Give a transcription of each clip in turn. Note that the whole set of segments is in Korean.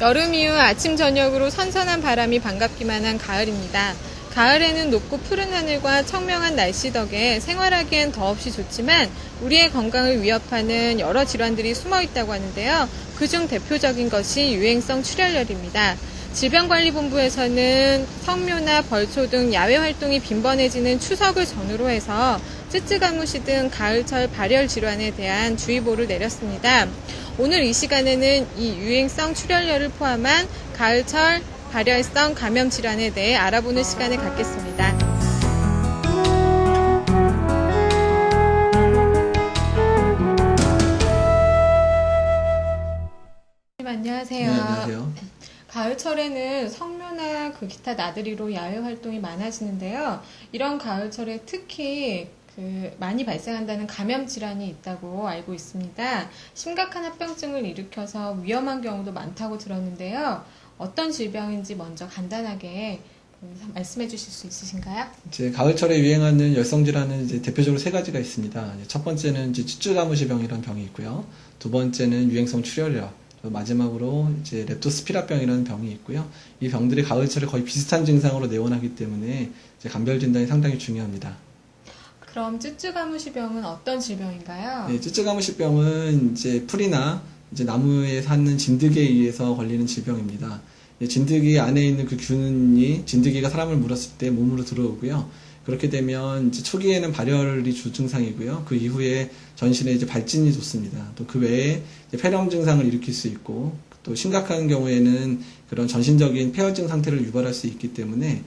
여름 이후 아침 저녁으로 선선한 바람이 반갑기만 한 가을입니다. 가을에는 높고 푸른 하늘과 청명한 날씨 덕에 생활하기엔 더없이 좋지만 우리의 건강을 위협하는 여러 질환들이 숨어 있다고 하는데요. 그중 대표적인 것이 유행성 출혈열입니다. 질병관리본부에서는 성묘나 벌초 등 야외 활동이 빈번해지는 추석을 전후로 해서 쯔쯔가무시 등 가을철 발열 질환에 대한 주의보를 내렸습니다. 오늘 이 시간에는 이 유행성 출혈열을 포함한 가을철 발열성 감염 질환에 대해 알아보는 시간을 갖겠습니다. 안녕하세요. 네, 안녕하세요. 가을철에는 성묘나 기타 나들이로 야외 활동이 많아지는데요. 이런 가을철에 특히 많이 발생한다는 감염 질환이 있다고 알고 있습니다. 심각한 합병증을 일으켜서 위험한 경우도 많다고 들었는데요. 어떤 질병인지 먼저 간단하게 말씀해 주실 수 있으신가요? 이제 가을철에 유행하는 열성 질환은 이제 대표적으로 세 가지가 있습니다. 첫 번째는 이제 쯔쯔가무시병이라는 병이 있고요. 두 번째는 유행성 출혈열, 마지막으로 이제 렙토스피라병이라는 병이 있고요. 이 병들이 가을철에 거의 비슷한 증상으로 내원하기 때문에 이제 감별 진단이 상당히 중요합니다. 그럼 쯔쯔가무시병은 어떤 질병인가요? 네, 쯔쯔가무시병은 이제 풀이나 이제 나무에 사는 진드기에 의해서 걸리는 질병입니다. 진드기 안에 있는 그 균이 진드기가 사람을 물었을 때 몸으로 들어오고요. 그렇게 되면 이제 초기에는 발열이 주 증상이고요. 그 이후에 전신에 이제 발진이 돋습니다. 또 그 외에 이제 폐렴 증상을 일으킬 수 있고, 또 심각한 경우에는 그런 전신적인 폐혈증 상태를 유발할 수 있기 때문에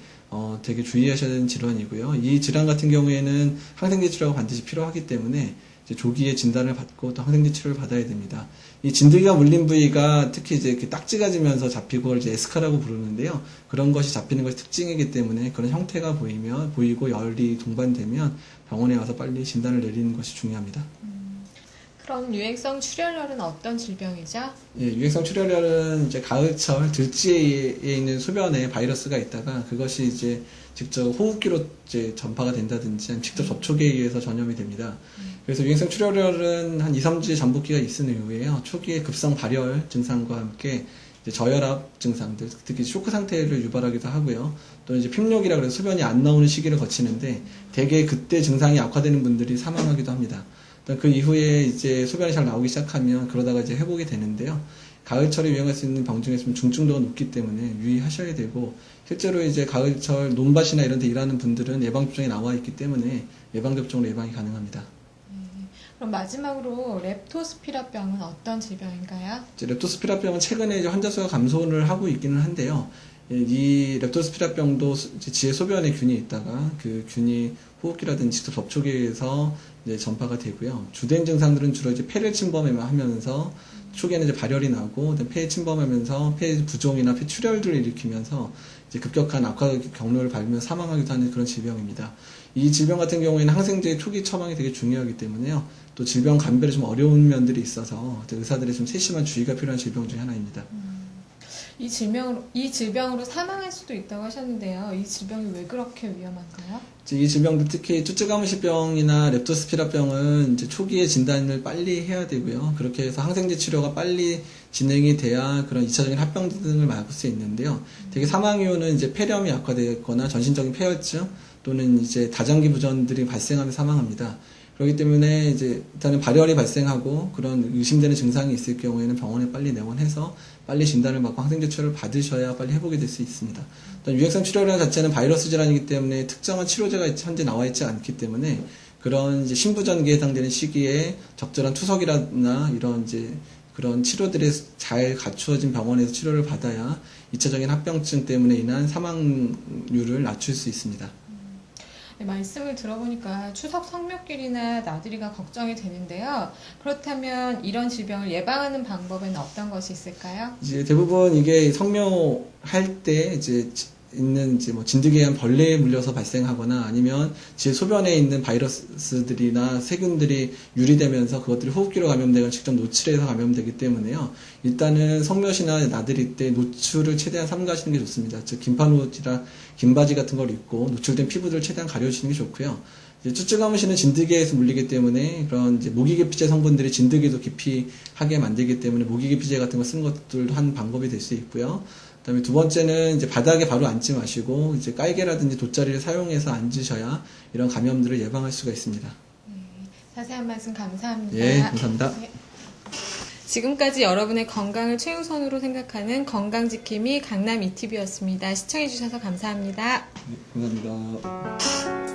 되게 주의하셔야 되는 질환이고요. 이 질환 같은 경우에는 항생제 치료가 반드시 필요하기 때문에 이제 조기에 진단을 받고 또 항생제 치료를 받아야 됩니다. 이 진드기가 물린 부위가 특히 이제 이렇게 딱지가 지면서 잡히고 그걸 이제 에스카라고 부르는데요. 그런 것이 잡히는 것이 특징이기 때문에 그런 형태가 보이고 열이 동반되면 병원에 와서 빨리 진단을 내리는 것이 중요합니다. 그럼 유행성 출혈열은 어떤 질병이죠? 예, 유행성 출혈열은 이제 가을철 들지에 있는 소변에 바이러스가 있다가 그것이 이제 직접 호흡기로 이제 전파가 된다든지 아니면 직접 접촉에 의해서 전염이 됩니다. 그래서 유행성 출혈열은 한 2, 3주의 잠복기가 있은 이후에요. 초기에 급성 발열 증상과 함께 이제 저혈압 증상들, 특히 쇼크 상태를 유발하기도 하고요. 또 이제 핍록이라 그래서 소변이 안 나오는 시기를 거치는데 대개 그때 증상이 악화되는 분들이 사망하기도 합니다. 그 이후에 이제 소변이 잘 나오기 시작하면 그러다가 이제 회복이 되는데요. 가을철에 유행할 수 있는 병 중에서는 중증도가 높기 때문에 유의하셔야 되고, 실제로 이제 가을철 논밭이나 이런 데 일하는 분들은 예방접종이 나와 있기 때문에 예방접종으로 예방이 가능합니다. 그럼 마지막으로 렙토스피라병은 어떤 질병인가요? 렙토스피라병은 최근에 이제 환자 수가 감소를 하고 있기는 한데요. 이 렙토스피라병도 지의 소변에 균이 있다가 그 균이 호흡기라든지 직접 접촉에 의해서 이제 전파가 되고요. 주된 증상들은 주로 이제 폐를 침범하면서 초기에는 이제 발열이 나고 폐에 침범하면서 폐 부종이나 폐 출혈들을 일으키면서 이제 급격한 악화 경로를 밟으며 사망하기도 하는 그런 질병입니다. 이 질병 같은 경우에는 항생제의 초기 처방이 되게 중요하기 때문에요. 또 질병 감별에 좀 어려운 면들이 있어서 의사들의 좀 세심한 주의가 필요한 질병 중에 하나입니다. 이 질병으로 사망할 수도 있다고 하셨는데요. 이 질병이 왜 그렇게 위험한가요? 이 질병들 특히 쯔쯔가무시병이나 렙토스피라병은 이제 초기에 진단을 빨리 해야 되고요. 그렇게 해서 항생제 치료가 빨리 진행이 돼야 그런 2차적인 합병 등을 막을 수 있는데요. 되게 사망 이유는 이제 폐렴이 악화되거나 전신적인 폐혈증 또는 이제 다장기 부전들이 발생하면 사망합니다. 그렇기 때문에 이제 일단은 발열이 발생하고 그런 의심되는 증상이 있을 경우에는 병원에 빨리 내원해서 빨리 진단을 받고 항생제 치료를 받으셔야 빨리 회복이 될 수 있습니다. 일단 유행성 출혈열 자체는 바이러스 질환이기 때문에 특정한 치료제가 현재 나와 있지 않기 때문에 그런 이제 신부전기에 해당되는 시기에 적절한 투석이나 이런 이제 그런 치료들이 잘 갖추어진 병원에서 치료를 받아야 2차적인 합병증 때문에 인한 사망률을 낮출 수 있습니다. 네, 말씀을 들어보니까 추석 성묘길이나 나들이가 걱정이 되는데요. 그렇다면 이런 질병을 예방하는 방법에는 어떤 것이 있을까요? 이제 대부분 이게 성묘할 때 이제 있는 이제 뭐 진드기에 의한 벌레에 물려서 발생하거나 아니면 제 소변에 있는 바이러스들이나 세균들이 유리되면서 그것들이 호흡기로 감염되거나 직접 노출해서 감염되기 때문에요. 일단은 성묘시나 나들이 때 노출을 최대한 삼가하시는 게 좋습니다. 즉 긴바지 같은 걸 입고 노출된 피부들을 최대한 가려주시는 게 좋고요. 이제 쭈쭈가무시는 진드기에서 물리기 때문에 그런 이제 모기계피제 성분들이 진드기도 기피하게 만들기 때문에 모기계피제 같은 거 쓰는 것들도 한 방법이 될 수 있고요. 그다음에 두 번째는 이제 바닥에 바로 앉지 마시고 이제 깔개라든지 돗자리를 사용해서 앉으셔야 이런 감염들을 예방할 수가 있습니다. 자세한 말씀 감사합니다. 예, 감사합니다. 네. 지금까지 여러분의 건강을 최우선으로 생각하는 건강지킴이 강남 이티비였습니다. 시청해주셔서 감사합니다. 네, 감사합니다.